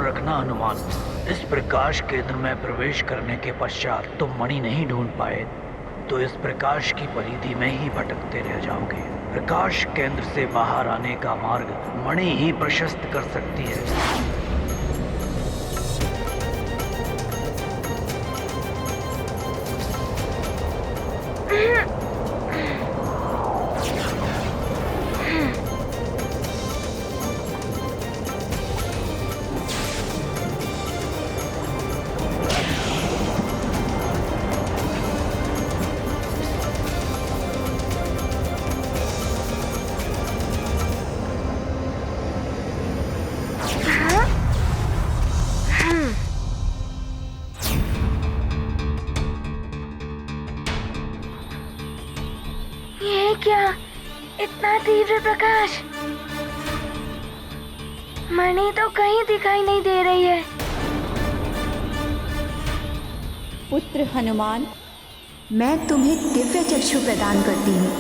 रखना हनुमान। इस प्रकाश केंद्र में प्रवेश करने के पश्चात तुम मणि नहीं ढूंढ पाए तो इस प्रकाश की परिधि में ही भटकते रह जाओगे। प्रकाश केंद्र से बाहर आने का मार्ग मणि ही प्रशस्त कर सकती है। क्या इतना तीव्र प्रकाश? मणि तो कहीं दिखाई नहीं दे रही है। पुत्र हनुमान, मैं तुम्हें दिव्य चक्षु प्रदान करती हूँ।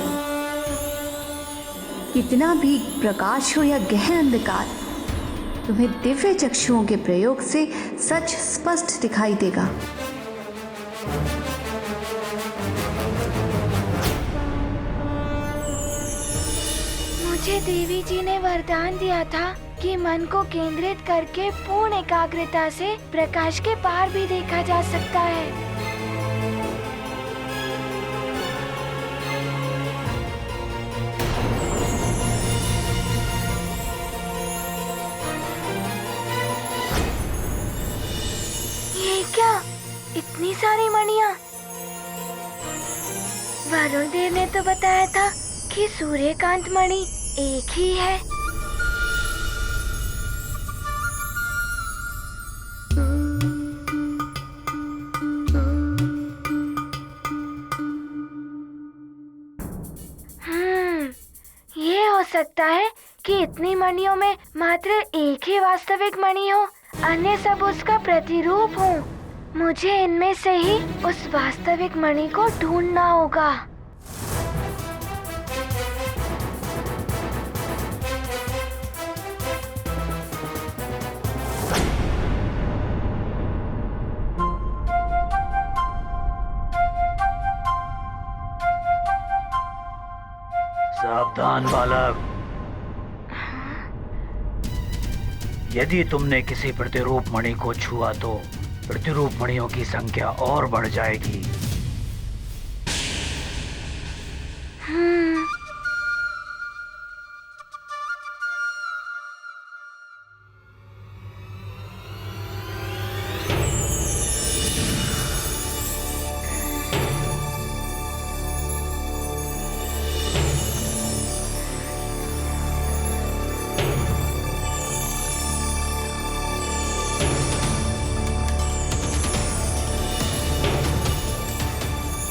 कितना भी प्रकाश हो या गहन अंधकार, तुम्हें दिव्य चक्षुओं के प्रयोग से सच स्पष्ट दिखाई देगा। मुझे देवी जी ने वरदान दिया था कि मन को केंद्रित करके पूर्ण एकाग्रता से प्रकाश के पार भी देखा जा सकता है। ये क्या, इतनी सारी मणियां? वरुण देव ने तो बताया था कि सूर्यकांत मणि एक ही है। ये हो सकता है कि इतनी मणियों में मात्र एक ही वास्तविक मणि हो, अन्य सब उसका प्रतिरूप हो। मुझे इनमें से ही उस वास्तविक मणि को ढूंढना होगा। सावधान बालक, यदि तुमने किसी प्रतिरूप मणि को छुआ तो प्रतिरूप मणियों की संख्या और बढ़ जाएगी।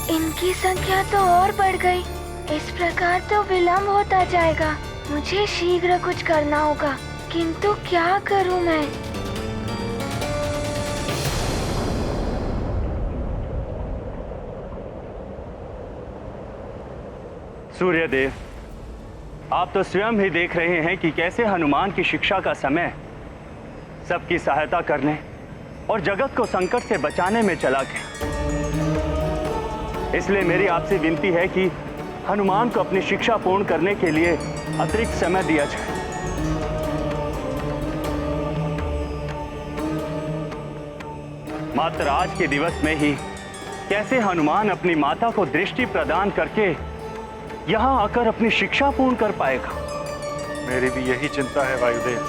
इनकी संख्या तो और बढ़ गई। इस प्रकार तो विलंब होता जाएगा। मुझे शीघ्र कुछ करना होगा, किंतु क्या करूं मैं? सूर्यदेव, आप तो स्वयं ही देख रहे हैं कि कैसे हनुमान की शिक्षा का समय सबकी सहायता करने और जगत को संकट से बचाने में चला गया। इसलिए मेरी आपसे विनती है कि हनुमान को अपनी शिक्षा पूर्ण करने के लिए अतिरिक्त समय दिया जाए। मात्र आज के दिवस में ही कैसे हनुमान अपनी माता को दृष्टि प्रदान करके यहां आकर अपनी शिक्षा पूर्ण कर पाएगा। मेरी भी यही चिंता है वायुदेव,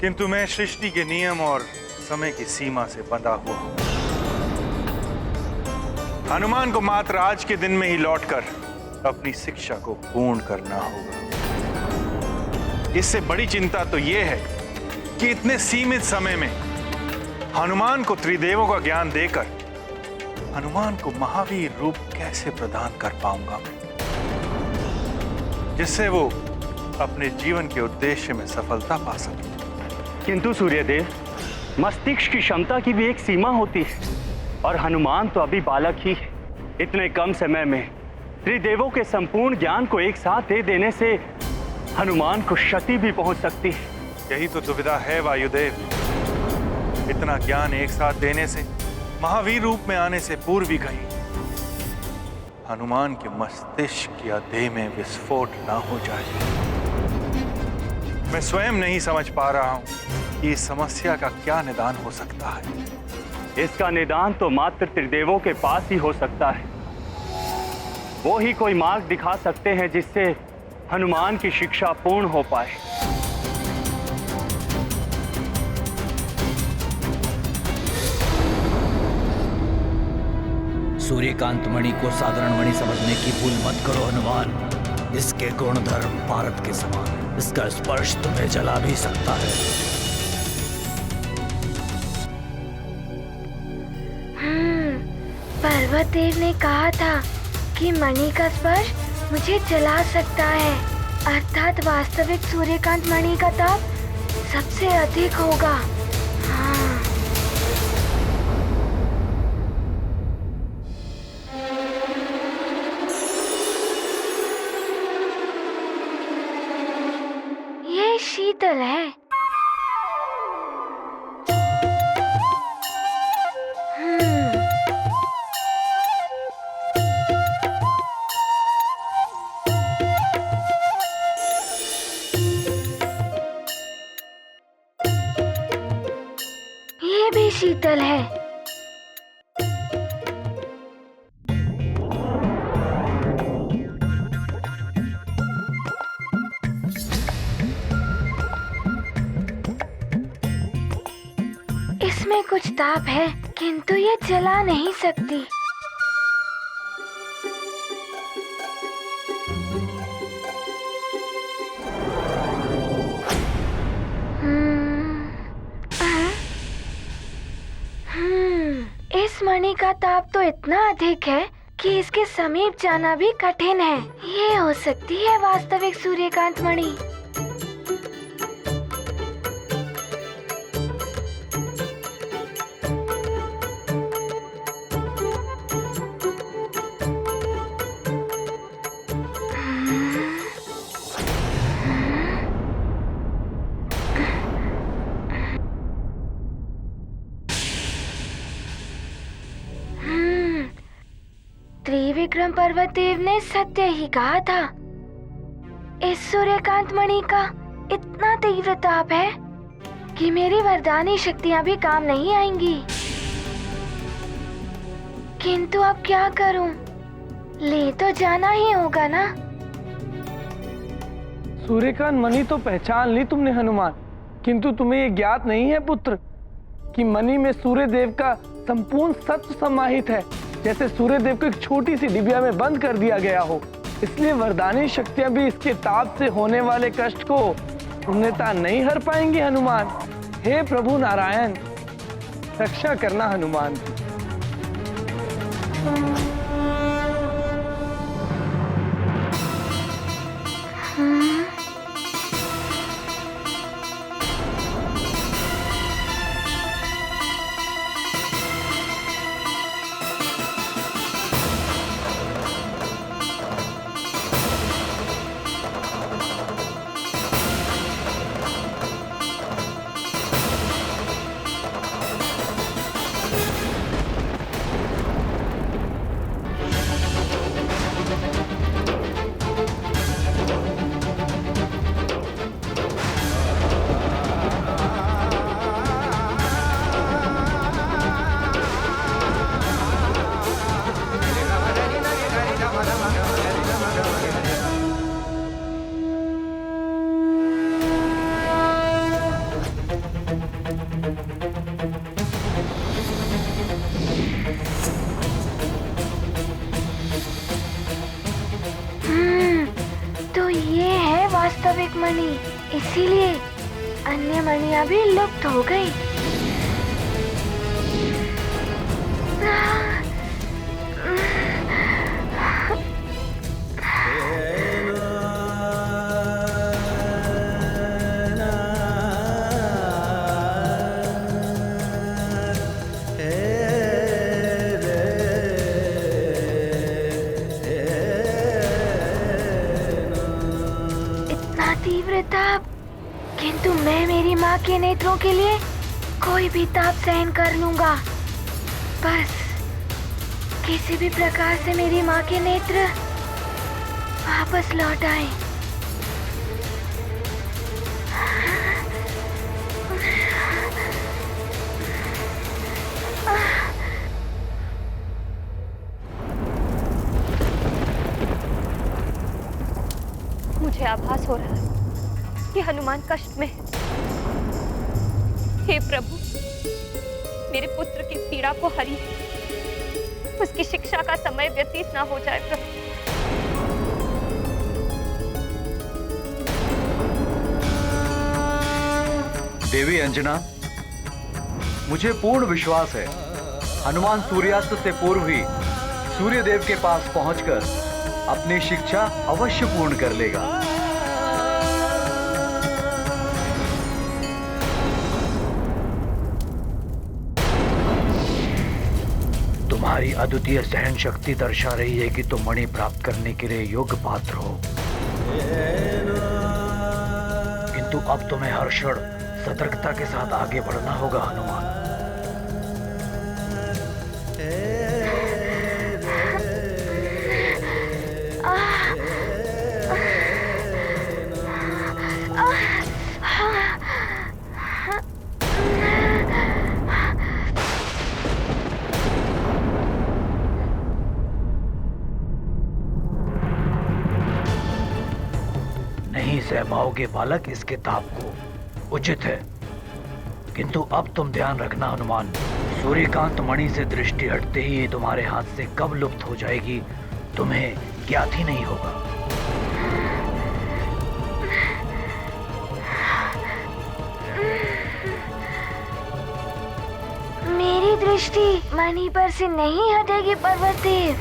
किंतु मैं सृष्टि के नियम और समय की सीमा से बंधा हुआ हूं। हनुमान को मात्र आज के दिन में ही लौटकर अपनी शिक्षा को पूर्ण करना होगा। इससे बड़ी चिंता तो यह है कि इतने सीमित समय में हनुमान को त्रिदेवों का ज्ञान देकर हनुमान को महावीर रूप कैसे प्रदान कर पाऊंगा मैं, जिससे वो अपने जीवन के उद्देश्य में सफलता पा सके। किंतु सूर्यदेव, मस्तिष्क की क्षमता की भी एक सीमा होती है और हनुमान तो अभी बालक ही है। इतने कम समय में त्रिदेवों के संपूर्ण ज्ञान को एक साथ दे देने से हनुमान को क्षति भी पहुंच सकती है। यही तो दुविधा है वायुदेव। इतना ज्ञान एक साथ देने से, महावीर रूप में आने से पूर्व ही कहीं हनुमान के मस्तिष्क या देह में विस्फोट ना हो जाए। मैं स्वयं नहीं समझ पा रहा हूं कि इस समस्या का क्या निदान हो सकता है। इसका निदान तो मात्र त्रिदेवों के पास ही हो सकता है। वो ही कोई मार्ग दिखा सकते हैं जिससे हनुमान की शिक्षा पूर्ण हो पाए। सूर्यकांत मणि को साधारण मणि समझने की भूल मत करो हनुमान। इसके गुण धर्म भारत के समान, इसका स्पर्श तुम्हें जला भी सकता है। पर्वत देव ने कहा था कि मणि का स्पर्श मुझे जला सकता है, अर्थात वास्तविक सूर्यकांत मणि का ताप सबसे अधिक होगा। हाँ। ये शीतल है। ये भी शीतल है। इसमें कुछ ताप है, किंतु ये जला नहीं सकती। इस मणि का ताप तो इतना अधिक है कि इसके समीप जाना भी कठिन है। ये हो सकती है वास्तविक सूर्यकांत मणि। त्रिविक्रम पर्वत देव ने सत्य ही कहा था। इस सूर्यकांत मणि का इतना तीव्र ताप है कि मेरी वरदानी शक्तियां भी काम नहीं आएंगी। किंतु अब क्या करूं? ले तो जाना ही होगा ना। सूर्यकांत मणि तो पहचान ली तुमने हनुमान, किंतु तुम्हें ये ज्ञात नहीं है पुत्र कि मणि में सूर्य देव का संपूर्ण सत्य समाहित है। जैसे सूर्य देव को एक छोटी सी डिबिया में बंद कर दिया गया हो, इसलिए वरदानी शक्तियां भी इसके ताप से होने वाले कष्ट को पूर्णतः नहीं हर पाएंगी हनुमान। हे प्रभु नारायण, रक्षा करना हनुमान की। तो ये है वास्तविक मणि, इसीलिए अन्य मणियां भी लुप्त हो गई। इतना तीव्र ताप किंतु मैं मेरी माँ के नेत्रों के लिए कोई भी ताप सहन कर लूंगा। बस किसी भी प्रकार से मेरी माँ के नेत्र वापस लौट आए। मुझे आभास हो रहा है कि हनुमान कष्ट में है। हे प्रभु, मेरे पुत्र की पीड़ा को हरि, उसकी शिक्षा का समय व्यतीत ना हो जाए प्रभु। देवी अंजना, मुझे पूर्ण विश्वास है हनुमान सूर्यास्त से पूर्व ही सूर्य देव के पास पहुंचकर अपनी शिक्षा अवश्य पूर्ण कर लेगा। तुम्हारी अद्वितीय सहन शक्ति दर्शा रही है कि तुम मणि प्राप्त करने के लिए योग्य पात्र हो, किंतु अब तुम्हें हर क्षण सतर्कता के साथ आगे बढ़ना होगा हनुमान। नहीं सह पाओगे बालक इसके ताप को, उचित है। किंतु अब तुम ध्यान रखना हनुमान, सूर्यकांत मणि से दृष्टि हटते ही ये तुम्हारे हाथ से कब लुप्त हो जाएगी तुम्हें ज्ञात ही नहीं होगा। मेरी दृष्टि मणि पर से नहीं हटेगी पर्वतदेव।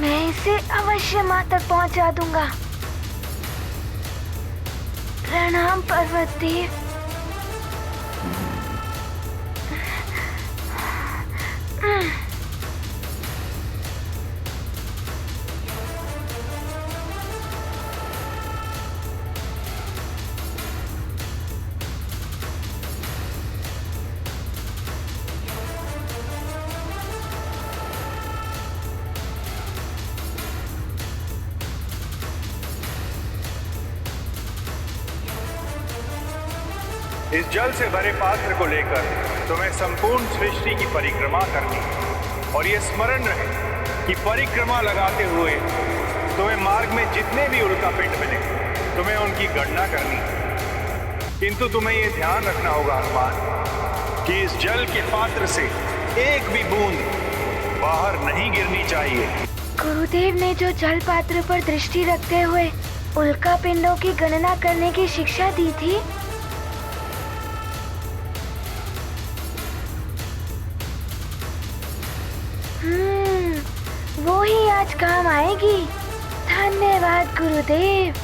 मैं इसे अवश्य माँ तक पहुंचा दूंगा। प्रणाम पर्वतदेव। इस जल से भरे पात्र को लेकर तुम्हें संपूर्ण सृष्टि की परिक्रमा करनी, और ये स्मरण रहे कि परिक्रमा लगाते हुए तुम्हें मार्ग में जितने भी उल्कापिंड मिले तुम्हें उनकी गणना करनी। किंतु तुम्हें ये ध्यान रखना होगा हनुमान कि इस जल के पात्र से एक भी बूंद बाहर नहीं गिरनी चाहिए। गुरुदेव ने जो जल पात्र पर दृष्टि रखते हुए उल्का पिंडों की गणना करने की शिक्षा दी थी, वो ही आज काम आएगी। धन्यवाद गुरुदेव।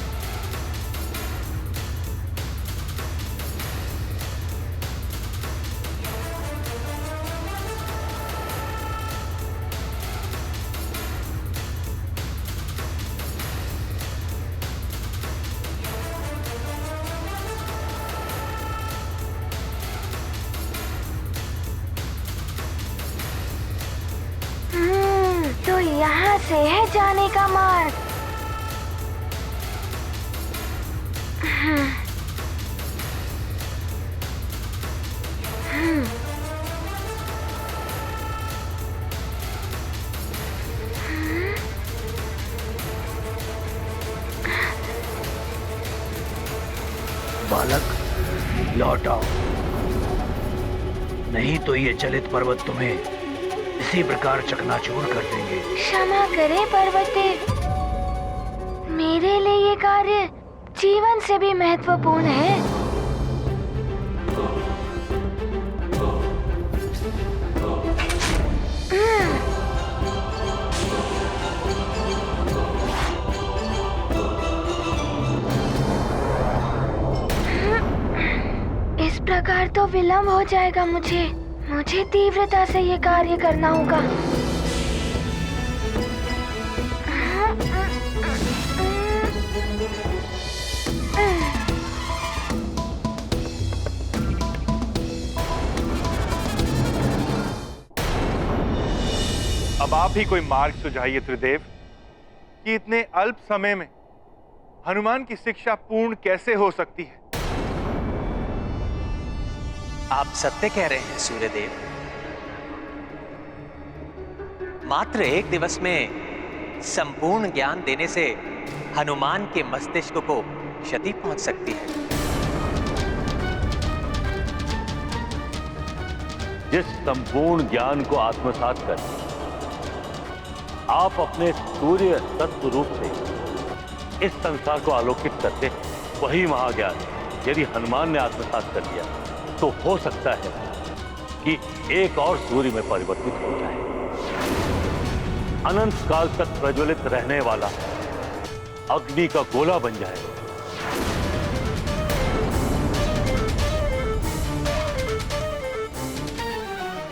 तो यहाँ से है जाने का मार्ग। बालक लौट आओ, नहीं तो ये चलित पर्वत तुम्हें इसी प्रकार चकनाचूर कर देंगे। क्षमा करें पर्वतदेव, मेरे लिए ये कार्य जीवन से भी महत्वपूर्ण है। इस प्रकार तो विलंब हो जाएगा। मुझे तीव्रता से ये कार्य करना होगा। आप ही कोई मार्ग सुझाइए त्रिदेव कि इतने अल्प समय में हनुमान की शिक्षा पूर्ण कैसे हो सकती है। आप सत्य कह रहे हैं सूर्यदेव। मात्र 1 दिवस में संपूर्ण ज्ञान देने से हनुमान के मस्तिष्क को क्षति पहुंच सकती है। जिस संपूर्ण ज्ञान को आत्मसात कर आप अपने सूर्य तत्व रूप से इस संसार को आलोकित करते हैं, वही महाज्ञान यदि हनुमान ने आत्मसात कर लिया तो हो सकता है कि एक और सूर्य में परिवर्तित हो जाए, अनंत काल तक प्रज्वलित रहने वाला अग्नि का गोला बन जाए।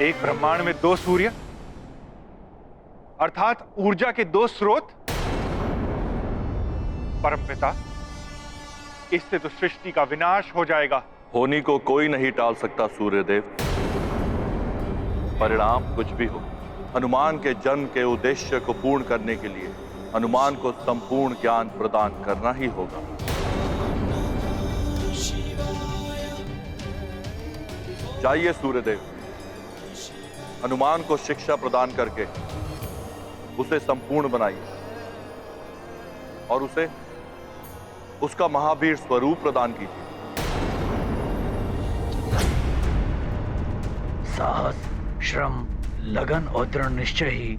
एक ब्रह्मांड में 2 सूर्य अर्थात ऊर्जा के 2 स्रोत। परमपिता, इससे तो सृष्टि का विनाश हो जाएगा। होनी को कोई नहीं टाल सकता सूर्यदेव। परिणाम कुछ भी हो, हनुमान के जन्म के उद्देश्य को पूर्ण करने के लिए हनुमान को संपूर्ण ज्ञान प्रदान करना ही होगा। जाइए सूर्यदेव, हनुमान को शिक्षा प्रदान करके उसे संपूर्ण बनाइए और उसे उसका महावीर स्वरूप प्रदान कीजिए। साहस, श्रम, लगन और दृढ़ निश्चय ही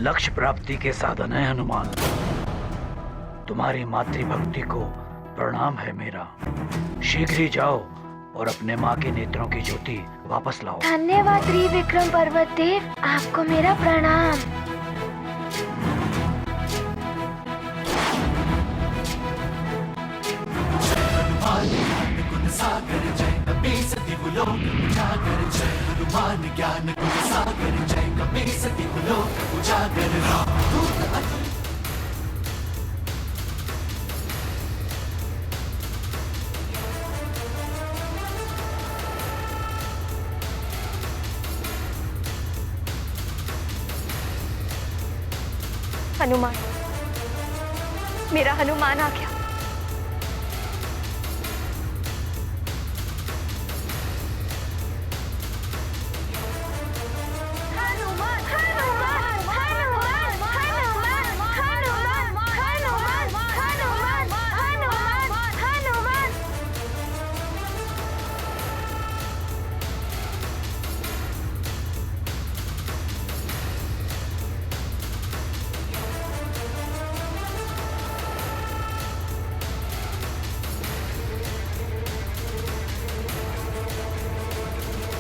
लक्ष्य प्राप्ति के साधन है हनुमान। तुम्हारी मातृभक्ति को प्रणाम है मेरा। शीघ्र ही जाओ और अपने माँ के नेत्रों की ज्योति वापस लाओ। धन्यवाद त्रिविक्रम पर्वत देव, आपको मेरा प्रणाम। हनुमान, मेरा हनुमान आ गया।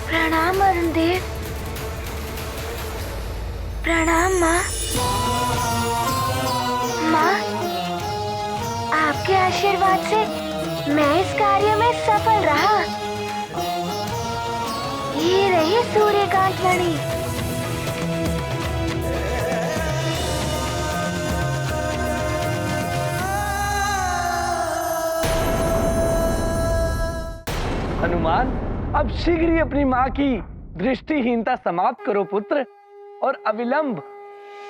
प्रणाम वरुण देव। प्रणाम माँ। माँ, आपके आशीर्वाद से मैं इस कार्य में सफल रहा। ये रही सूर्यकांत मणि। हनुमान, अब शीघ्र ही अपनी माँ की दृष्टिहीनता समाप्त करो पुत्र, और अविलंब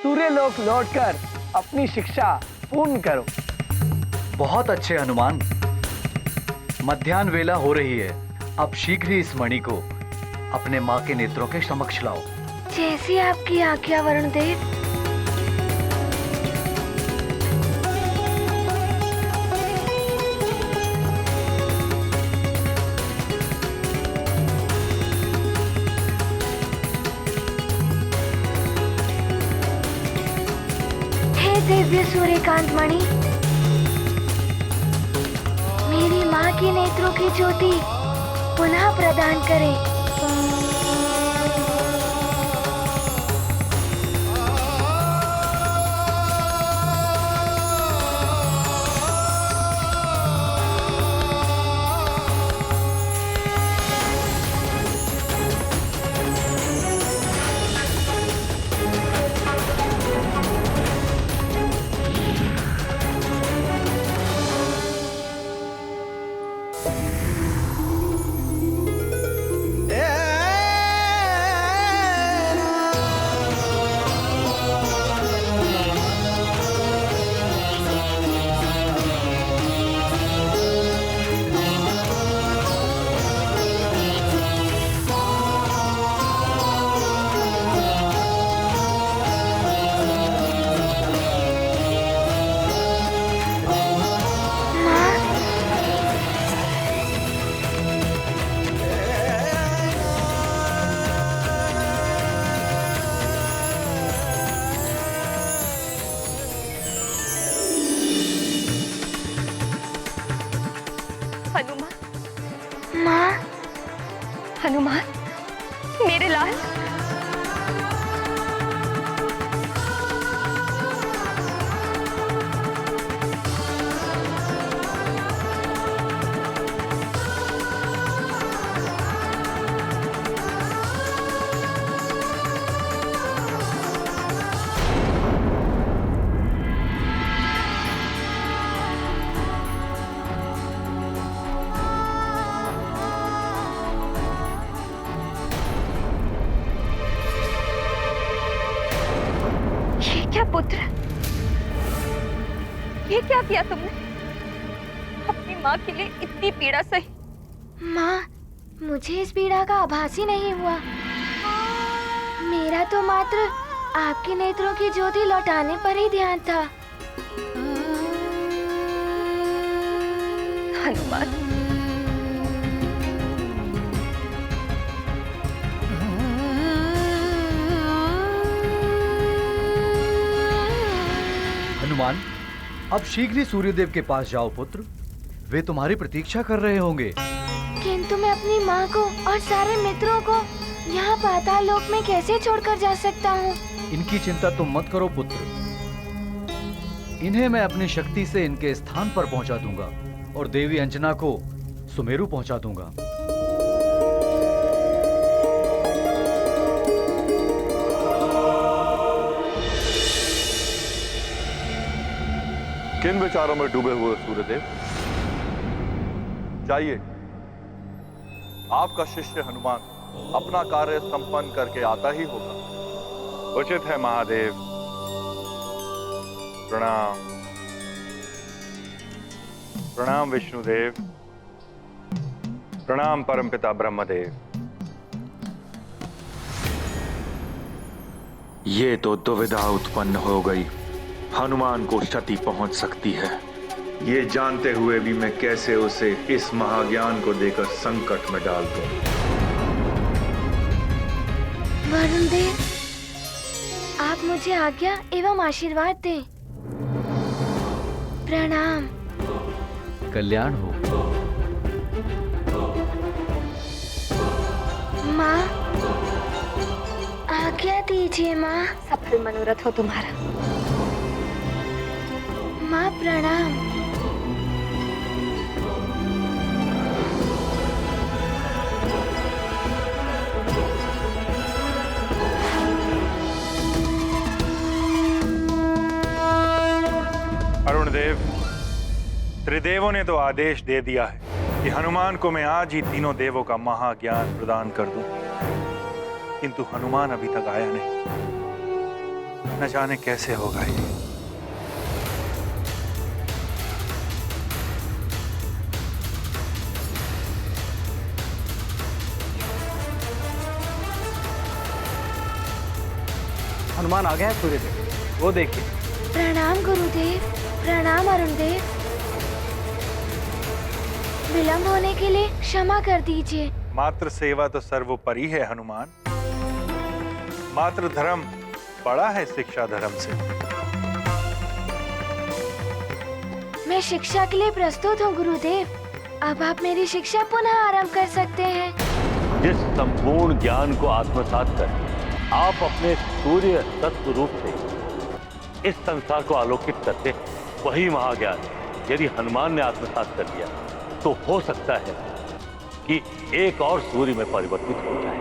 सूर्यलोक लौटकर अपनी शिक्षा पूर्ण करो। बहुत अच्छे हनुमान। मध्याह्न वेला हो रही है, अब शीघ्र ही इस मणि को अपने माँ के नेत्रों के समक्ष लाओ। जैसी आपकी आज्ञा वरुण देव। दिव्य सूर्यकांत मणि, मेरी माँ की नेत्रों की ज्योति पुनः प्रदान करे। पुत्र, ये क्या किया तुमने? अपनी माँ के लिए इतनी पीड़ा सही। माँ, मुझे इस पीड़ा का आभास ही नहीं हुआ। मेरा तो मात्र आपके नेत्रों की ज्योति लौटाने पर ही ध्यान था। हनुमान, हनुमान, अब शीघ्र ही सूर्यदेव के पास जाओ पुत्र। वे तुम्हारी प्रतीक्षा कर रहे होंगे। किंतु मैं अपनी माँ को और सारे मित्रों को यहाँ पाताल लोक में कैसे छोड़कर जा सकता हूँ? इनकी चिंता तुम मत करो पुत्र। इन्हें मैं अपनी शक्ति से इनके स्थान पर पहुंचा दूंगा और देवी अंजना को सुमेरु पहुंचा दूंगा। किन विचारों में डूबे हुए सूर्यदेव? जाइए, आपका शिष्य हनुमान अपना कार्य संपन्न करके आता ही होगा। उचित है महादेव। प्रणाम। प्रणाम विष्णुदेव। प्रणाम परमपिता ब्रह्मदेव। ये तो दुविधा उत्पन्न हो गई। हनुमान को क्षति पहुंच सकती है। ये जानते हुए भी मैं कैसे उसे इस महाज्ञान को देकर संकट में डाल दूं। वरुण देव, आप मुझे आज्ञा एवं आशीर्वाद दें। प्रणाम। कल्याण हो। माँ, आज्ञा दीजिए माँ। सफल मनोरथ हो तुम्हारा। माँ प्रणाम। अरुण देव, त्रिदेवों ने तो आदेश दे दिया है कि हनुमान को मैं आज ही तीनों देवों का महाज्ञान प्रदान कर दूं, किंतु हनुमान अभी तक आया नहीं। न जाने कैसे होगा ये। हनुमान आ गया है सूर्यदेव, वो देखिए। प्रणाम गुरुदेव। प्रणाम अरुण देव। विलंब होने के लिए क्षमा कर दीजिए। मात्र सेवा तो सर्वोपरि है हनुमान। मात्र धर्म बड़ा है शिक्षा धर्म से। मैं शिक्षा के लिए प्रस्तुत हूँ गुरुदेव। अब आप मेरी शिक्षा पुनः आरंभ कर सकते हैं। जिस संपूर्ण ज्ञान को आत्मसात कर आप अपने सूर्य तत्व रूप से इस संसार को आलोकित करते, वही महाज्ञान यदि हनुमान ने आत्मसात कर लिया तो हो सकता है कि एक और सूर्य में परिवर्तित हो जाए,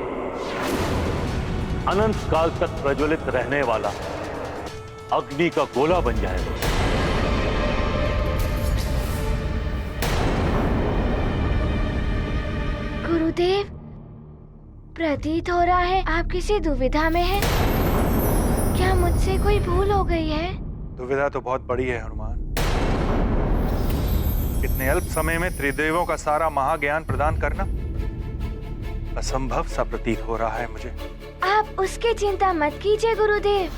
अनंत काल तक प्रज्वलित रहने वाला अग्नि का गोला बन जाए। गुरुदेव, प्रतीत हो रहा है आप किसी दुविधा में हैं। क्या मुझसे कोई भूल हो गई है? दुविधा तो बहुत बड़ी है हनुमान। इतने अल्प समय में त्रिदेवों का सारा महाज्ञान प्रदान करना असंभव सा प्रतीत हो रहा है मुझे। आप उसकी चिंता मत कीजिए गुरुदेव।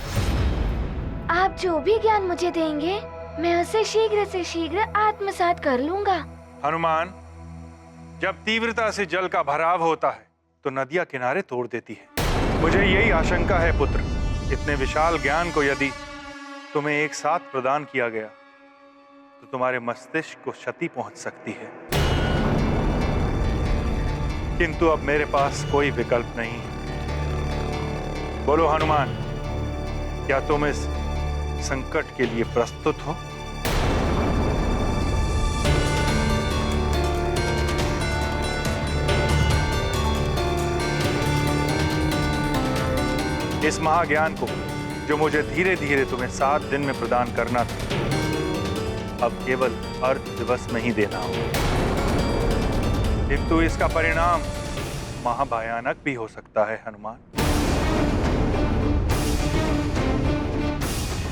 आप जो भी ज्ञान मुझे देंगे मैं उसे शीघ्र से शीघ्र आत्मसात कर लूंगा। हनुमान, जब तीव्रता से जल का भराव होता है तो नदियां किनारे तोड़ देती है। मुझे यही आशंका है पुत्र, इतने विशाल ज्ञान को यदि तुम्हें एक साथ प्रदान किया गया तो तुम्हारे मस्तिष्क को क्षति पहुंच सकती है। किंतु अब मेरे पास कोई विकल्प नहीं है। बोलो हनुमान, क्या तुम इस संकट के लिए प्रस्तुत हो? इस महाज्ञान को जो मुझे धीरे धीरे तुम्हें 7 दिन में प्रदान करना था, अब केवल अर्ध दिवस में ही देना होगा। किंतु इसका परिणाम महाभयानक भी हो सकता है हनुमान।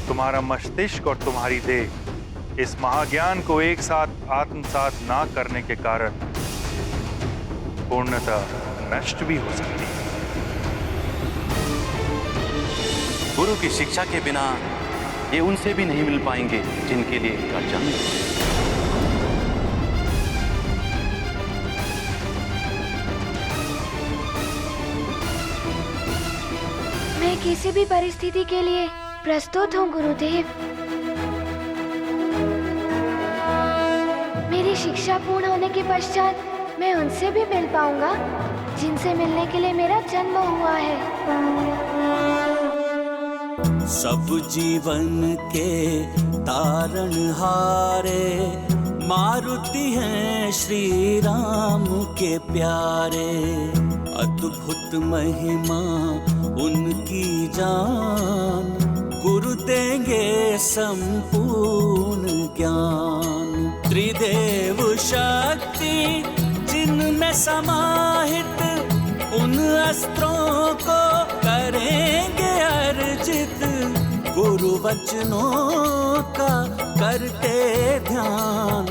तुम्हारा मस्तिष्क और तुम्हारी देह इस महाज्ञान को एक साथ आत्मसात ना करने के कारण पूर्णतः नष्ट भी हो सकती है। गुरु की शिक्षा के बिना ये उनसे भी नहीं मिल पाएंगे जिनके लिए इनका जन्म है। मैं किसी भी परिस्थिति के लिए प्रस्तुत हूँ गुरुदेव। मेरी शिक्षा पूर्ण होने के पश्चात मैं उनसे भी मिल पाऊंगा जिनसे मिलने के लिए मेरा जन्म हुआ है। सब जीवन के तारणहारे मारुति हैं श्री राम के प्यारे। अद्भुत महिमा उनकी जान, गुरु देंगे संपूर्ण ज्ञान। त्रिदेव शक्ति जिनमें समाहित, उन अस्त्रों को करेंगे अर्जित। गुरु वचनों का करते ध्यान,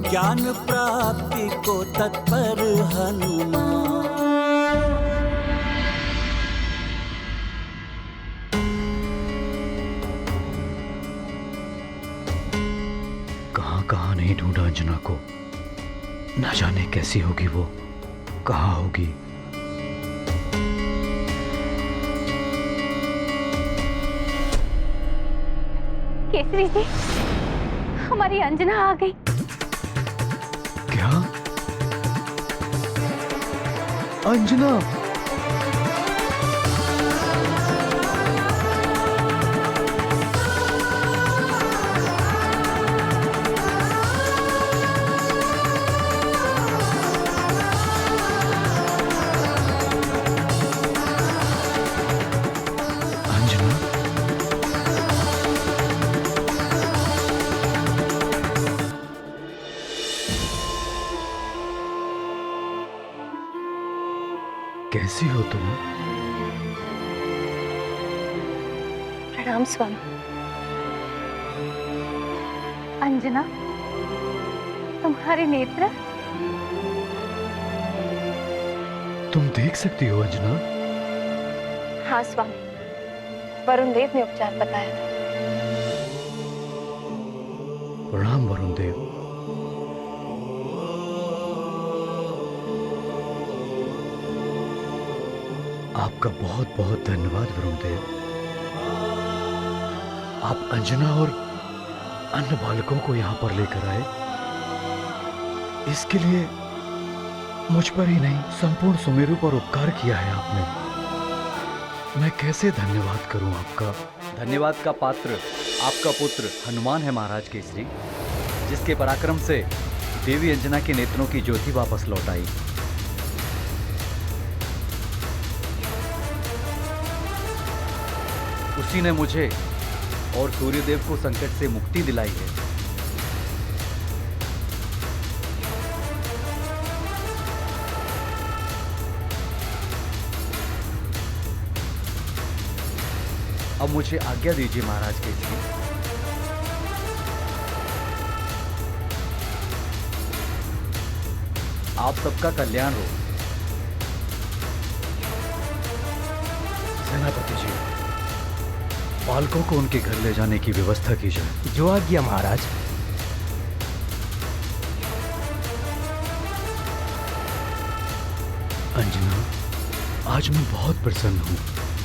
ज्ञान प्राप्ति को तत्पर हनुमान। कहाँ नहीं ढूंढा अंजना को, ना जाने कैसी होगी वो, कहाँ होगी। केसरी जी, हमारी अंजना आ गई। क्या? अंजना? कैसी हो तुम? प्रणाम स्वामी। अंजना, तुम्हारे नेत्र? तुम देख सकती हो अंजना? हाँ स्वामी, वरुण देव ने उपचार बताया था। प्रणाम वरुण देव। आपका बहुत बहुत धन्यवाद वरुण देव। आप अंजना और अन्य बालकों को यहाँ पर लेकर आए, इसके लिए मुझ पर ही नहीं संपूर्ण सुमेरु पर उपकार किया है आपने। मैं कैसे धन्यवाद करूं आपका। धन्यवाद का पात्र आपका पुत्र हनुमान है महाराज केसरी, जिसके पराक्रम से देवी अंजना के नेत्रों की ज्योति वापस लौट आई। उसी ने मुझे और सूर्यदेव को संकट से मुक्ति दिलाई है। अब मुझे आज्ञा दीजिए महाराज केसरी। आप सबका कल्याण हो। सेनापति जी, बालकों को उनके घर ले जाने की व्यवस्था की जाए। जो आज्ञा महाराज। अंजना, आज मैं बहुत प्रसन्न हूँ।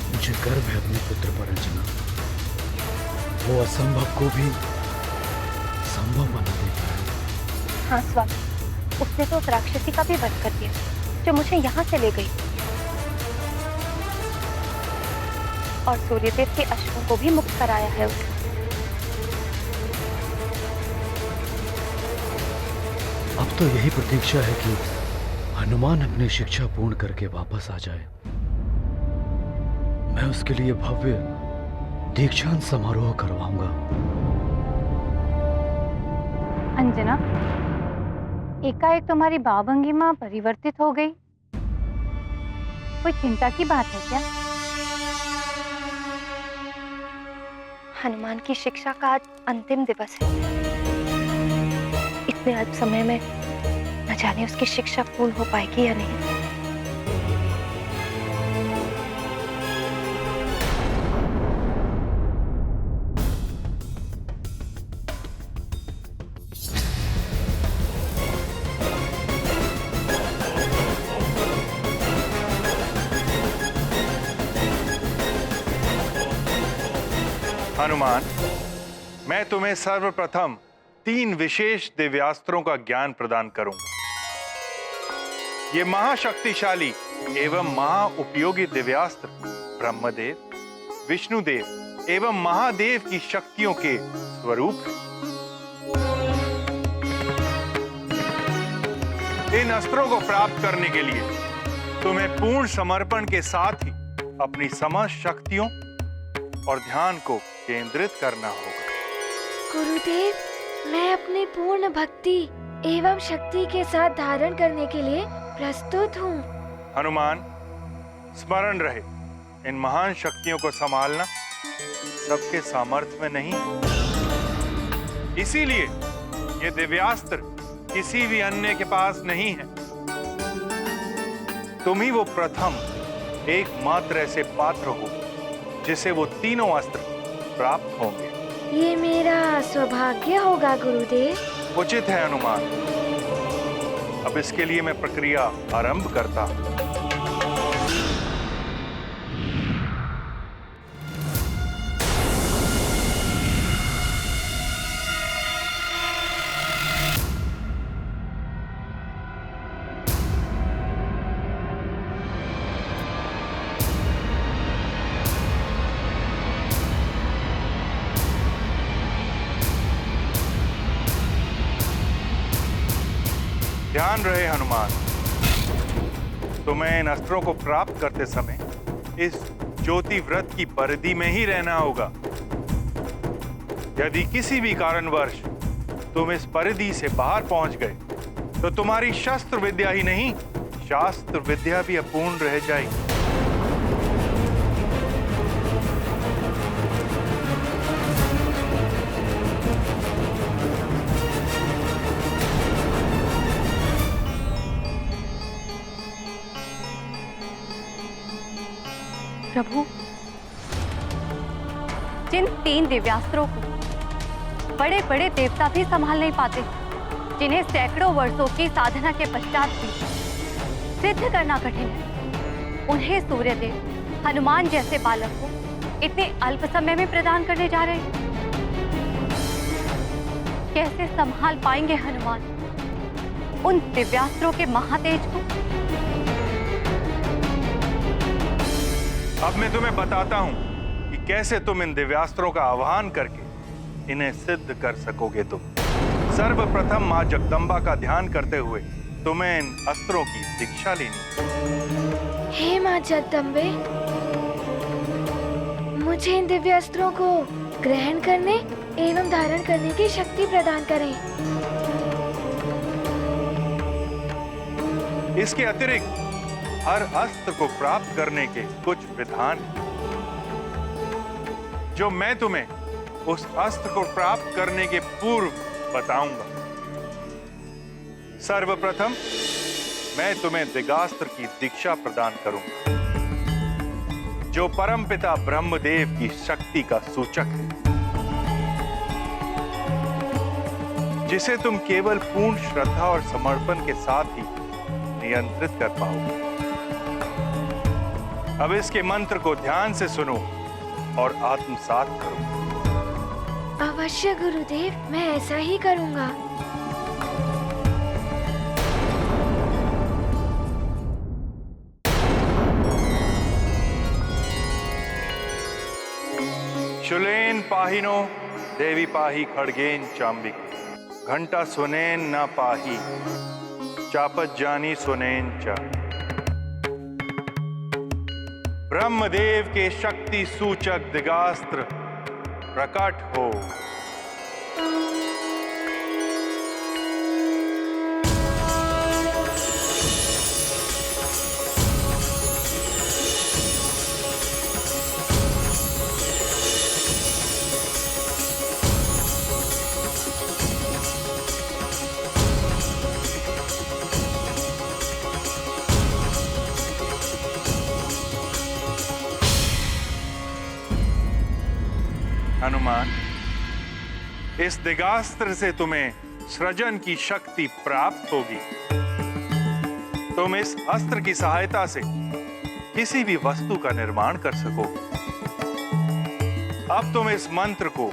मुझे गर्व है अपने पुत्र पर अंजना। वो असंभव को भी संभव बना देता है। हाँ स्वामी, उसने तो उस राक्षसी का भी वध कर दिया जो मुझे यहाँ से ले गई, और सूर्यदेव के अश्वों को भी मुक्त कराया है उसने। अब तो यही प्रतीक्षा है कि हनुमान अपनी शिक्षा पूर्ण करके वापस आ जाए। मैं उसके लिए भव्य दीक्षांत समारोह करवाऊंगा। अंजना, एकाएक तुम्हारी भावभंगिमा परिवर्तित हो गई, कोई चिंता की बात है क्या? हनुमान की शिक्षा का आज अंतिम दिवस है। इतने अल्प समय में न जाने उसकी शिक्षा पूर्ण हो पाएगी या नहीं। हनुमान, मैं तुम्हें सर्वप्रथम 3 विशेष दिव्यास्त्रों का ज्ञान प्रदान करूंगा। ये महाशक्तिशाली एवं महाउपयोगी दिव्यास्त्र ब्रह्मदेव, विष्णुदेव एवं महादेव की शक्तियों के स्वरूप हैं। इन अस्त्रों को प्राप्त करने के लिए तुम्हें पूर्ण समर्पण के साथ ही अपनी समस्त शक्तियों और ध्यान को केंद्रित करना होगा। गुरुदेव, मैं अपनी पूर्ण भक्ति एवं शक्ति के साथ धारण करने के लिए प्रस्तुत हूँ। हनुमान, स्मरण रहे, इन महान शक्तियों को संभालना सबके सामर्थ्य में नहीं है। इसीलिए ये दिव्यास्त्र किसी भी अन्य के पास नहीं है। तुम ही वो प्रथम एकमात्र ऐसे पात्र हो जिसे वो तीनों अस्त्र प्राप्त होंगे। ये मेरा सौभाग्य होगा गुरुदेव। उचित है हनुमान। अब इसके लिए मैं प्रक्रिया आरंभ करता हूं। ध्यान रहे हनुमान, तुम्हें इन अस्त्रों को प्राप्त करते समय इस ज्योति व्रत की परिधि में ही रहना होगा। यदि किसी भी कारणवश तुम इस परिधि से बाहर पहुंच गए तो तुम्हारी शस्त्र विद्या ही नहीं, शास्त्र विद्या भी अपूर्ण रह जाएगी। प्रभु, जिन 3 दिव्यास्त्रों को बड़े बड़े देवता भी संभाल नहीं पाते, जिन्हें सैकड़ों वर्षों की साधना के पश्चात भी सिद्ध करना कठिन है, उन्हें सूर्यदेव हनुमान जैसे बालक को इतने अल्प समय में प्रदान करने जा रहे हैं। कैसे संभाल पाएंगे हनुमान उन दिव्यास्त्रों के महातेज को? अब मैं तुम्हें बताता हूं कि कैसे तुम इन दिव्यास्त्रों का आह्वान करके इन्हें सिद्ध कर सकोगे। तुम सर्वप्रथम मां जगदम्बा का ध्यान करते हुए तुम्हें इन अस्त्रों की दीक्षा लेनी। हे मां जगदम्बे, मुझे इन दिव्य अस्त्रों को ग्रहण करने एवं धारण करने की शक्ति प्रदान करें। इसके अतिरिक्त हर अस्त्र को प्राप्त करने के कुछ विधान हैं, जो मैं तुम्हें उस अस्त्र को प्राप्त करने के पूर्व बताऊंगा। सर्वप्रथम मैं तुम्हें दिगास्त्र की दीक्षा प्रदान करूंगा, जो परमपिता ब्रह्मदेव की शक्ति का सूचक है, जिसे तुम केवल पूर्ण श्रद्धा और समर्पण के साथ ही नियंत्रित कर पाओगे। अब इसके मंत्र को ध्यान से सुनो और आत्मसात करो। अवश्य गुरुदेव, मैं ऐसा ही करूंगा। शुलेन पाहिनो देवी पाही खड़गेन चांबिक, घंटा सुनेन न पाही चापत जानी सुनेन चा। ब्रह्मदेव के शक्ति सूचक दिगास्त्र प्रकट हो। हनुमान, इस दिगास्त्र से तुम्हें सृजन की शक्ति प्राप्त होगी। तुम इस अस्त्र की सहायता से किसी भी वस्तु का निर्माण कर सकोगे। अब तुम इस मंत्र को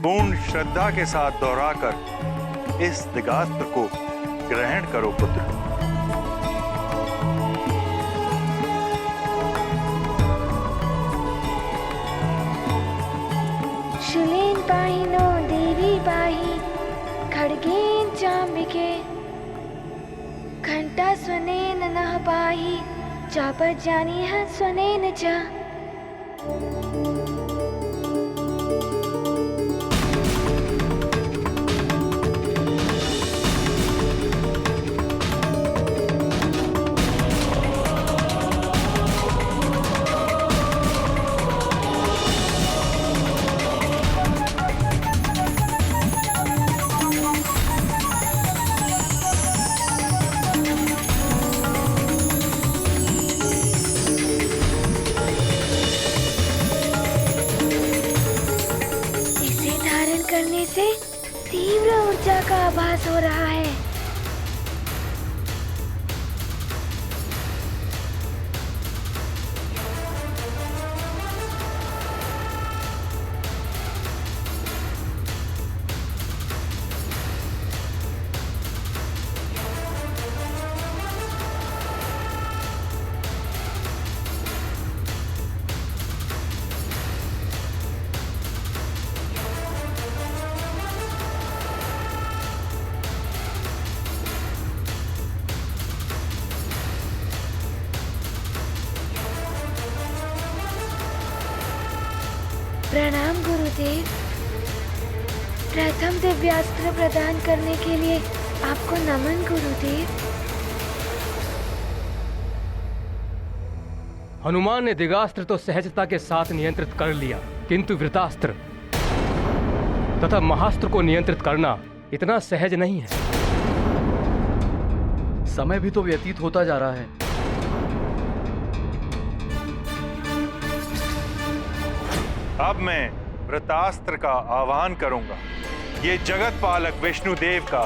पूर्ण श्रद्धा के साथ दोहराकर इस दिगास्त्र को ग्रहण करो पुत्र। शूलेन पाहिनो देवी पाहि खड्गेन चाम्बिके घंटा स्वनेन नः पाहि चापज्ञानीः स्वनेन च। करने से तीव्र ऊर्जा का आभास हो रहा है। प्रणाम गुरुदेव। प्रथम दिव्यास्त्र प्रदान करने के लिए आपको नमन गुरुदेव। हनुमान ने दिगास्त्र तो सहजता के साथ नियंत्रित कर लिया, किंतु वृतास्त्र तथा महास्त्र को नियंत्रित करना इतना सहज नहीं है। समय भी तो व्यतीत होता जा रहा है। अब मैं वृतास्त्र का आह्वान करूंगा। ये जगत पालक विष्णुदेव का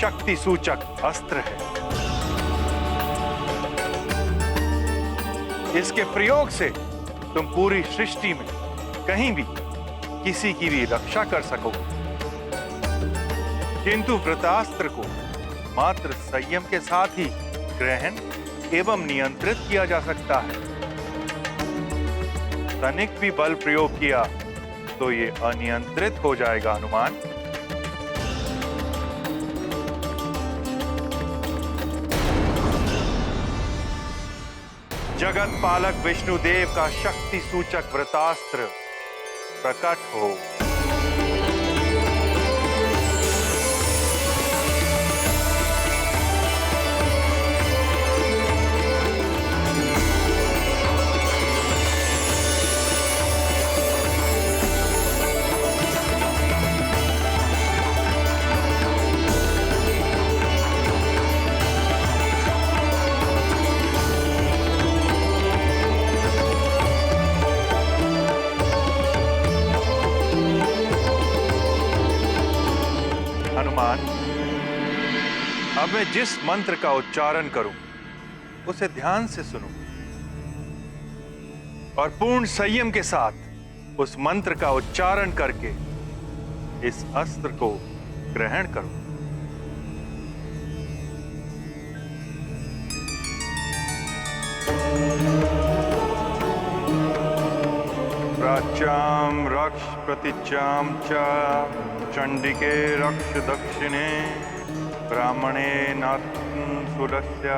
शक्ति सूचक अस्त्र है। इसके प्रयोग से तुम पूरी सृष्टि में कहीं भी किसी की भी रक्षा कर सकोगे, किंतु वृतास्त्र को मात्र संयम के साथ ही ग्रहण एवं नियंत्रित किया जा सकता है। तनिक भी बल प्रयोग किया तो ये अनियंत्रित हो जाएगा हनुमान। जगत पालक विष्णुदेव का शक्ति सूचक वृतास्त्र प्रकट हो। अब मैं जिस मंत्र का उच्चारण करूं उसे ध्यान से सुनो और पूर्ण संयम के साथ उस मंत्र का उच्चारण करके इस अस्त्र को ग्रहण करो। प्राच्याम रक्ष प्रतिच्याम च चंडिके रक्ष दक्षिणे ब्राह्मणे नात्म सुलस्य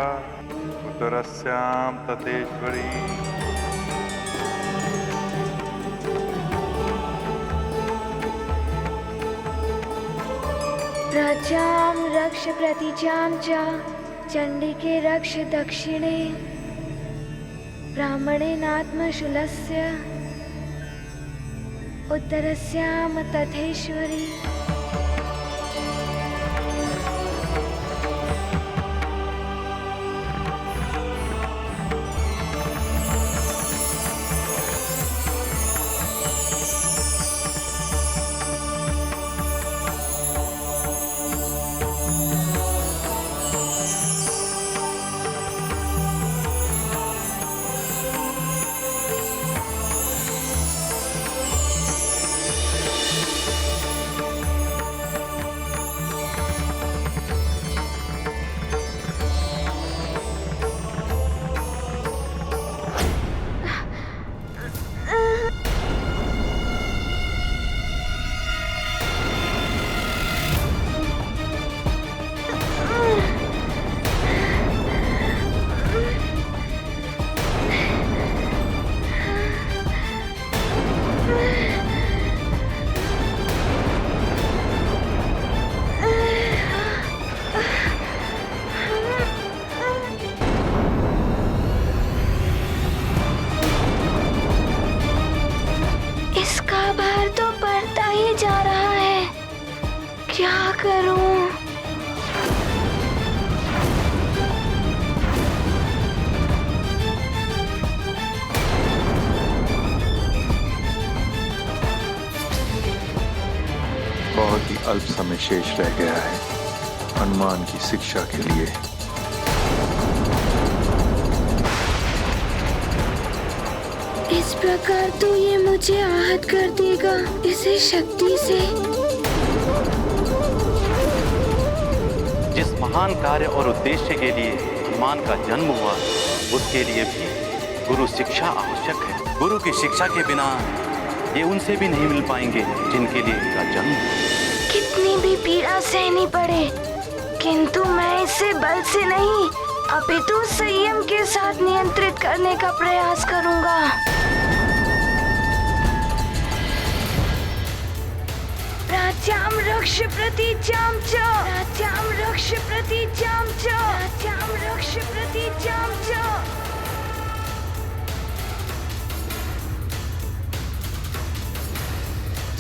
उत्तरस्याम ततेश्वरी। प्राच्याम रक्ष प्रतिचाम च चंडिके रक्ष दक्षिणे ब्राह्मणे नात्म शूलस्य उत्तरस्याम तथेश्वरी। अल्प समय शेष रह गया है हनुमान की शिक्षा के लिए। इस प्रकार तो ये मुझे आहत कर देगा, इसे शक्ति से। जिस महान कार्य और उद्देश्य के लिए हनुमान का जन्म हुआ, उसके लिए भी गुरु शिक्षा आवश्यक है। गुरु की शिक्षा के बिना ये उनसे भी नहीं मिल पाएंगे जिनके लिए इनका जन्म हुआ। कितनी भी पीड़ा सहनी पड़े, किंतु मैं इसे बल से नहीं अपितु संयम के साथ नियंत्रित करने का प्रयास करूंगा। प्राच्याम रक्ष प्रतीचाम च, प्राच्याम रक्ष प्रतीचाम च, प्राच्याम रक्ष प्रतीचाम च।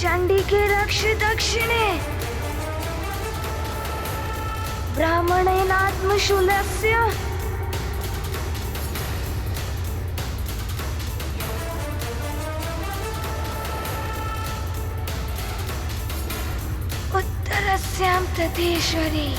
चंडी के रक्ष दक्षिणे, ब्राह्मणेनात्मशूलस्य, उत्तरस्यां तथेश्वरी।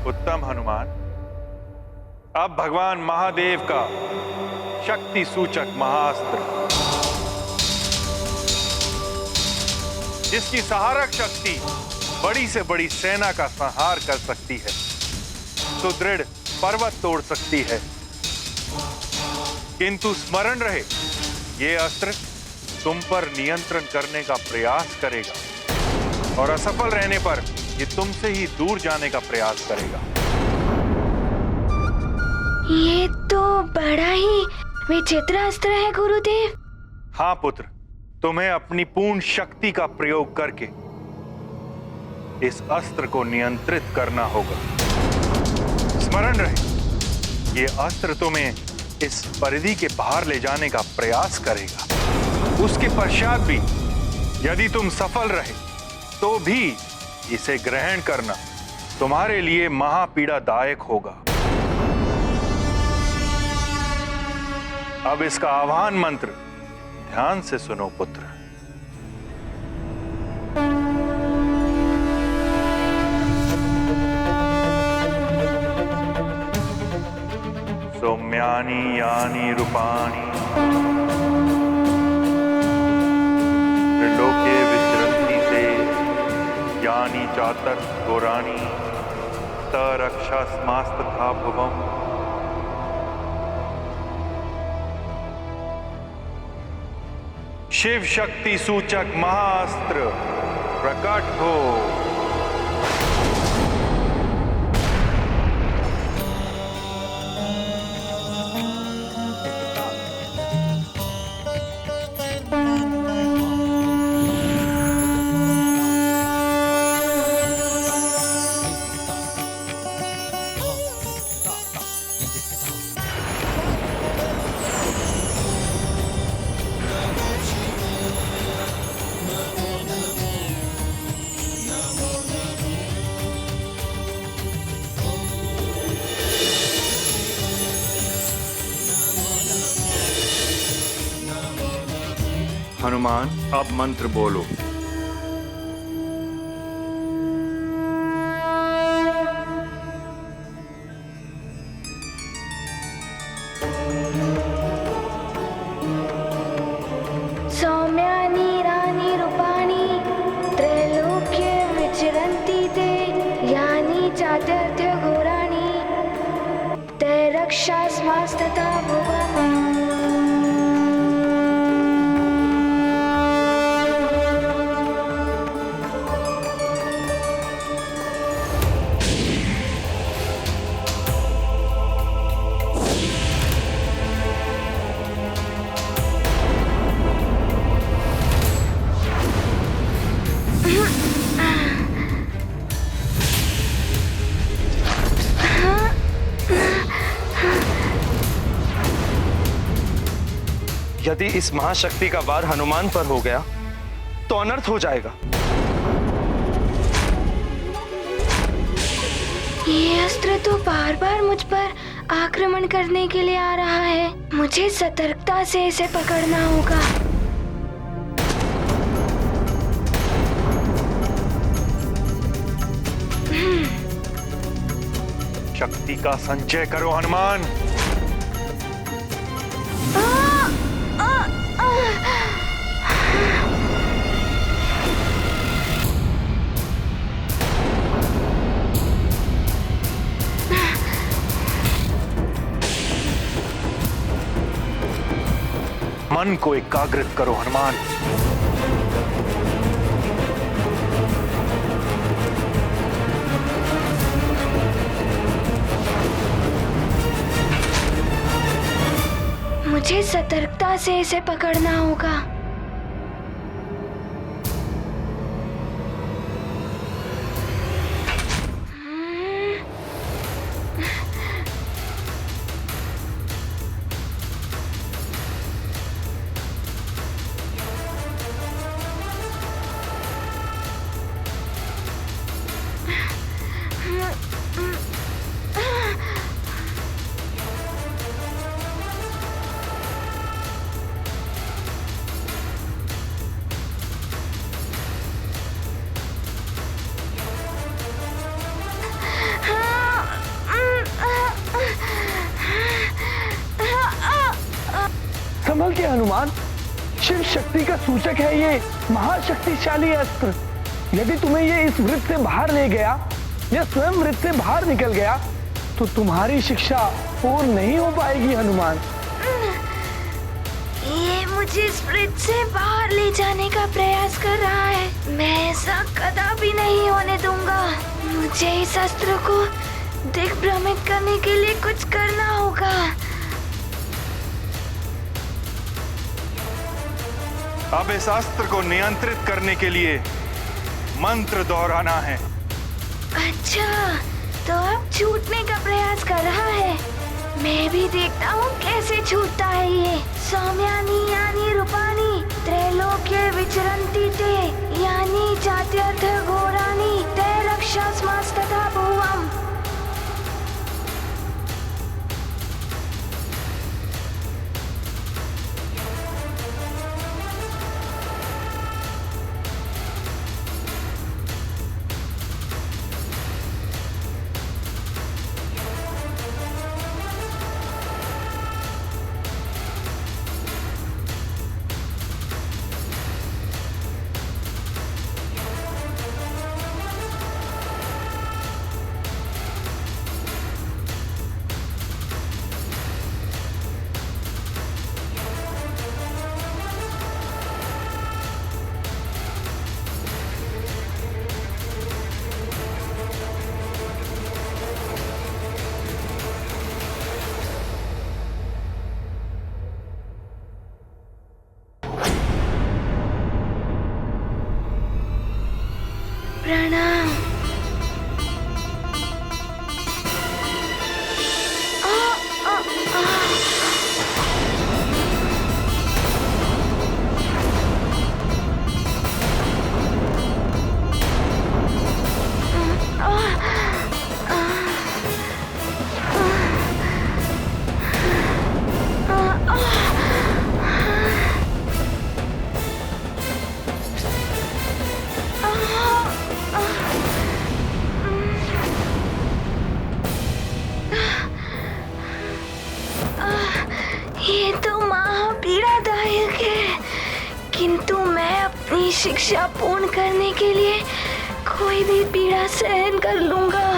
उत्तम हनुमान, अब भगवान महादेव का शक्ति सूचक महाअस्त्र, जिसकी सहारक शक्ति बड़ी से बड़ी सेना का संहार कर सकती है, सुदृढ़ पर्वत तोड़ सकती है, किंतु स्मरण रहे ये अस्त्र तुम पर नियंत्रण करने का प्रयास करेगा और असफल रहने पर ये तुमसे ही दूर जाने का प्रयास करेगा। ये तो बड़ा ही विचित्र अस्त्र है गुरुदेव। हाँ पुत्र, तुम्हें अपनी पूर्ण शक्ति का प्रयोग करके इस अस्त्र को नियंत्रित करना होगा। स्मरण रहे ये अस्त्र तुम्हें इस परिधि के बाहर ले जाने का प्रयास करेगा। उसके पश्चात भी यदि तुम सफल रहे तो भी इसे ग्रहण करना तुम्हारे लिए महापीड़ादायक होगा। अब इसका आह्वान मंत्र ध्यान से सुनो पुत्र। सौम्यानि यानि रूपाणि त्रिलोके विचरन्ति ते यानि चातर घोराणि तरक्षा स्मास्तथा भुवम्। शिव शक्ति सूचक महाअस्त्र प्रकट हो। हनुमान अब मंत्र बोलो। सौम्यानि रानी रूपाणि त्रैलोक्ये विचरन्ति ते यानि चात्यर्थ घोराणि ते रक्षास्मास्तथा भुवम्। यदि इस महाशक्ति का वार हनुमान पर हो गया तो अनर्थ हो जाएगा। ये अस्त्र तो बार बार मुझ पर आक्रमण करने के लिए आ रहा है। मुझे सतर्कता से इसे पकड़ना होगा। शक्ति का संचय करो हनुमान। मन को एकाग्रित करो हनुमान। मुझे सतर्कता से इसे पकड़ना होगा। संभल के हनुमान, शिव शक्ति का सूचक है ये महाशक्तिशाली अस्त्र। यदि तुम्हें ये इस वृत्त से बाहर ले गया या स्वयं वृत्त से बाहर निकल गया तो तुम्हारी शिक्षा पूर्ण नहीं हो पाएगी हनुमान। ये मुझे इस वृत्त से बाहर ले जाने का प्रयास कर रहा है। मैं ऐसा कदापि नहीं होने दूंगा। मुझे इस अस्त्र को दिग्भ्रमित करने के लिए कुछ करना होगा। अब इस अस्त्र को नियंत्रित करने के लिए मंत्र दोहराना है। अच्छा, तो अब छूटने का प्रयास कर रहा है। मैं भी देखता हूँ कैसे छूटता है ये। सौम्यानि यानि रूपाणि त्रैलोक्ये विचरन्ति ते यानि चात्यर्थ घोराणि ते रक्षास्मास्तथा भुवम्। ये तो महापीड़ादायक है, किंतु मैं अपनी शिक्षा पूर्ण करने के लिए कोई भी पीड़ा सहन कर लूंगा।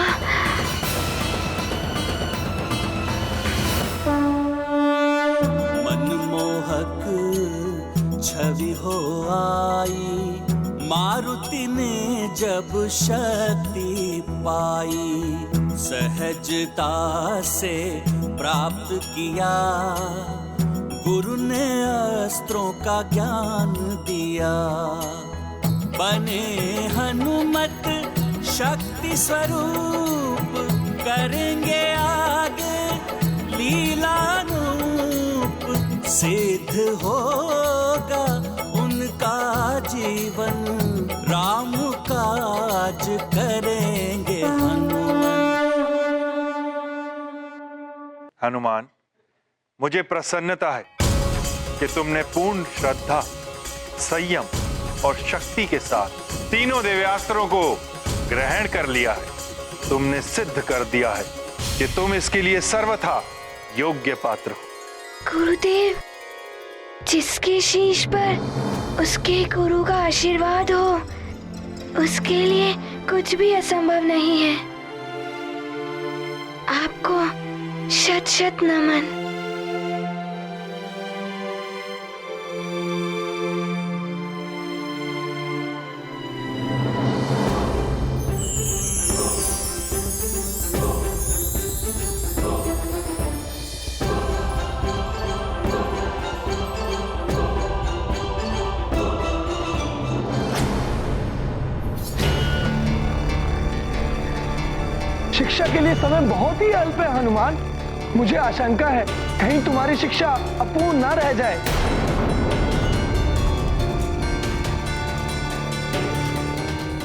मनमोहक छवि हो आई, मारुति ने जब शक्ति पाई, सहजता से प्राप्त किया, गुरु ने अस्त्रों का ज्ञान दिया। बने हनुमत शक्ति स्वरूप, करेंगे आगे लीलानूप, सिद्ध होगा उनका जीवन, राम काज करेंगे हनुमान, मुझे प्रसन्नता है कि तुमने पूर्ण श्रद्धा, संयम और शक्ति के साथ तीनों दिव्यास्त्रों को ग्रहण कर लिया है। तुमने सिद्ध कर दिया है कि तुम इसके लिए सर्वथा योग्य पात्र हो। गुरुदेव, जिसके शीश पर उसके गुरु का आशीर्वाद हो, उसके लिए कुछ भी असंभव नहीं है। आपको शत शत नमन। शिक्षा के लिए समय बहुत ही अल्प है हनुमान। मुझे आशंका है कहीं तुम्हारी शिक्षा अपूर्ण न रह जाए।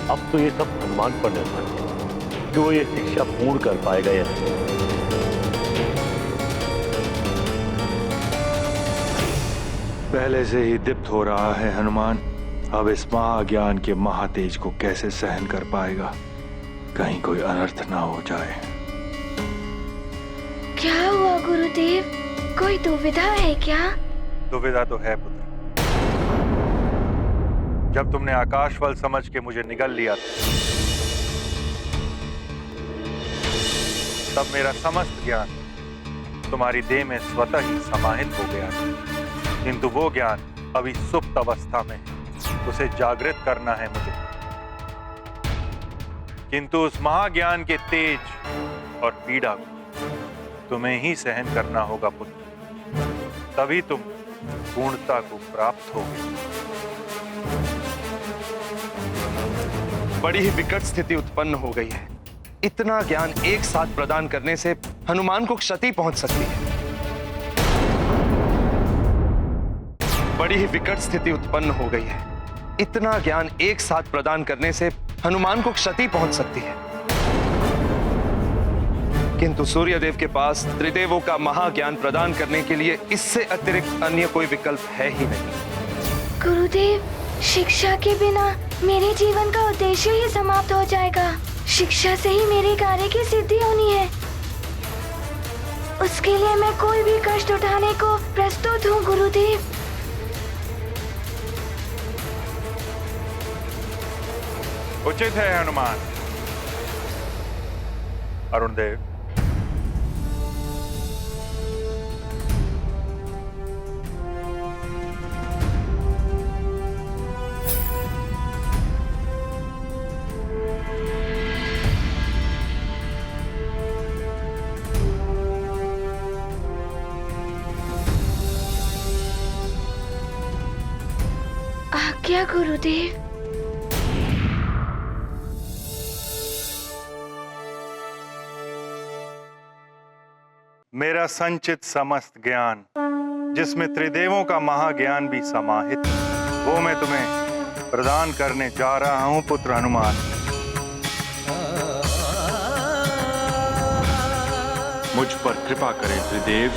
अब तो ये सब हनुमान पर निर्भर है कि वो ये शिक्षा पूर्ण कर पाएगा या नहीं। पहले से ही दीप्त हो रहा है हनुमान, अब इस महाज्ञान के महातेज को कैसे सहन कर पाएगा? कहीं कोई अनर्थ ना हो जाए। क्या हुआ गुरुदेव? कोई दुविधा है क्या? दुविधा तो है पुत्र। जब तुमने आकाशवल समझ के मुझे निगल लिया था, तब मेरा समस्त ज्ञान तुम्हारी देह में स्वतः ही समाहित हो गया था। किंतु वो ज्ञान अभी सुप्त अवस्था में है, उसे जागृत करना है मुझे। किंतु उस महाज्ञान के तेज और पीड़ा को तुम्हें ही सहन करना होगा पुत्र, तभी तुम पूर्णता को प्राप्त होगे। बड़ी ही विकट स्थिति उत्पन्न हो गई है। इतना ज्ञान एक साथ प्रदान करने से हनुमान को क्षति पहुंच सकती है। बड़ी ही विकट स्थिति उत्पन्न हो गई है। इतना ज्ञान एक साथ प्रदान करने से हनुमान को क्षति पहुंच सकती है। किंतु सूर्यदेव के पास त्रिदेवों का महाज्ञान प्रदान करने के लिए इससे अतिरिक्त अन्य कोई विकल्प है ही नहीं। गुरुदेव, शिक्षा के बिना मेरे जीवन का उद्देश्य ही समाप्त हो जाएगा। शिक्षा से ही मेरे कार्य की सिद्धि होनी है। उसके लिए मैं कोई भी कष्ट उठाने को प्रस्तुत हूँ गुरुदेव। उचित है हनुमान। अरुणदेव, आज्ञा गुरुदेव। मेरा संचित समस्त ज्ञान, जिसमें त्रिदेवों का महाज्ञान भी समाहित है, वो मैं तुम्हें प्रदान करने जा रहा हूं पुत्र हनुमान। मुझ पर कृपा करें त्रिदेव।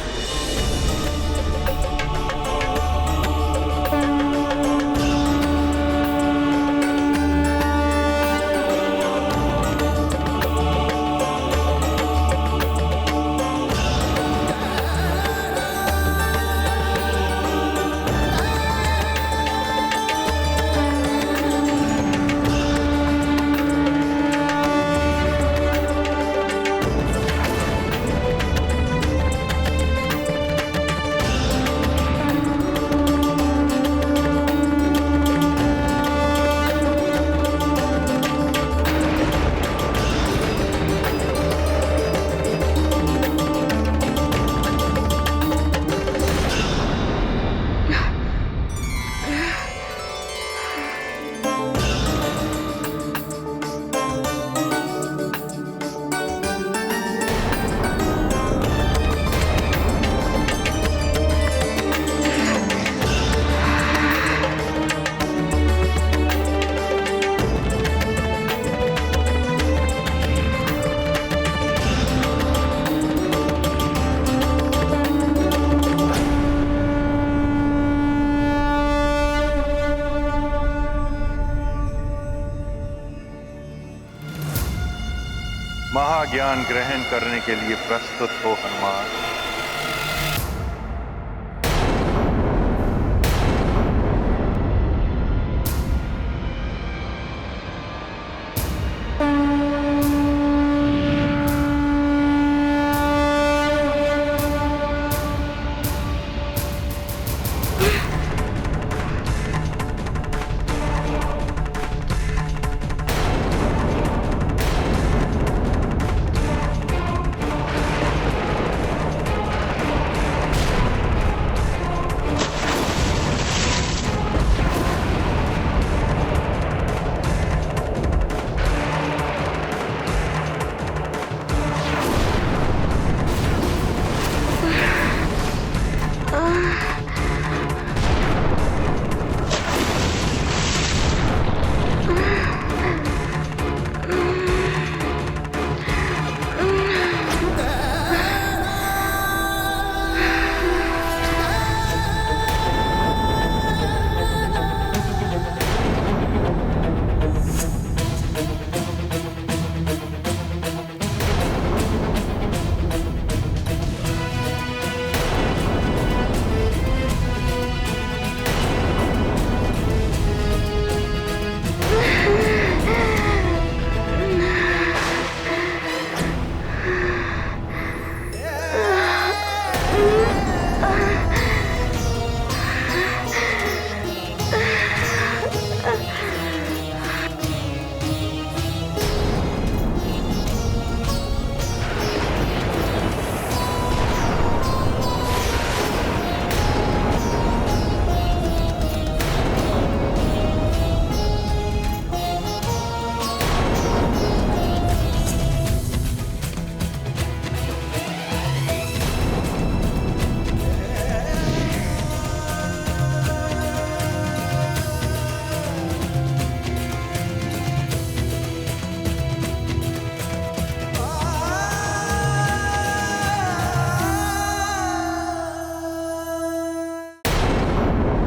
महाज्ञान ग्रहण करने के लिए प्रस्तुत हो हनुमान।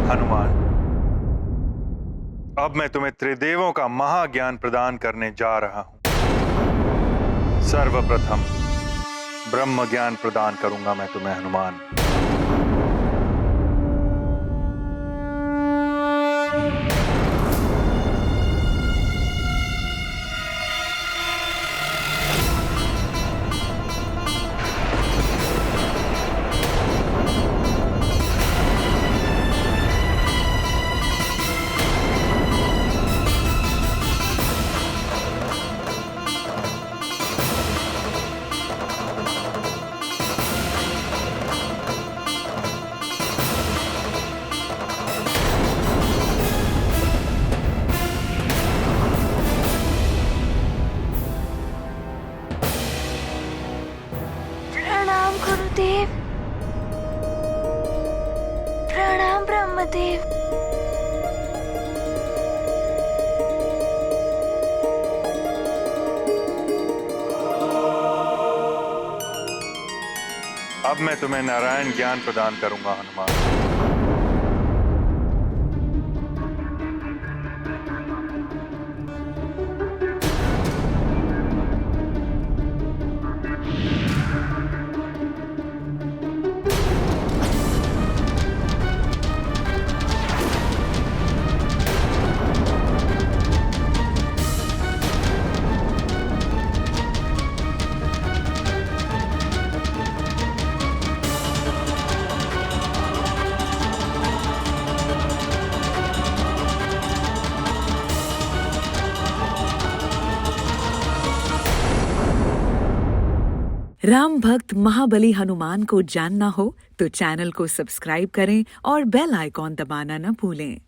हनुमान, अब मैं तुम्हें त्रिदेवों का महाज्ञान प्रदान करने जा रहा हूं। सर्वप्रथम ब्रह्म ज्ञान प्रदान करूंगा मैं तुम्हें हनुमान। प्रणाम ब्रह्मदेव। अब मैं तुम्हें नारायण ज्ञान प्रदान करूंगा हनुमान। राम भक्त महाबली हनुमान को जानना हो तो चैनल को सब्सक्राइब करें और बेल आइकॉन दबाना न भूलें।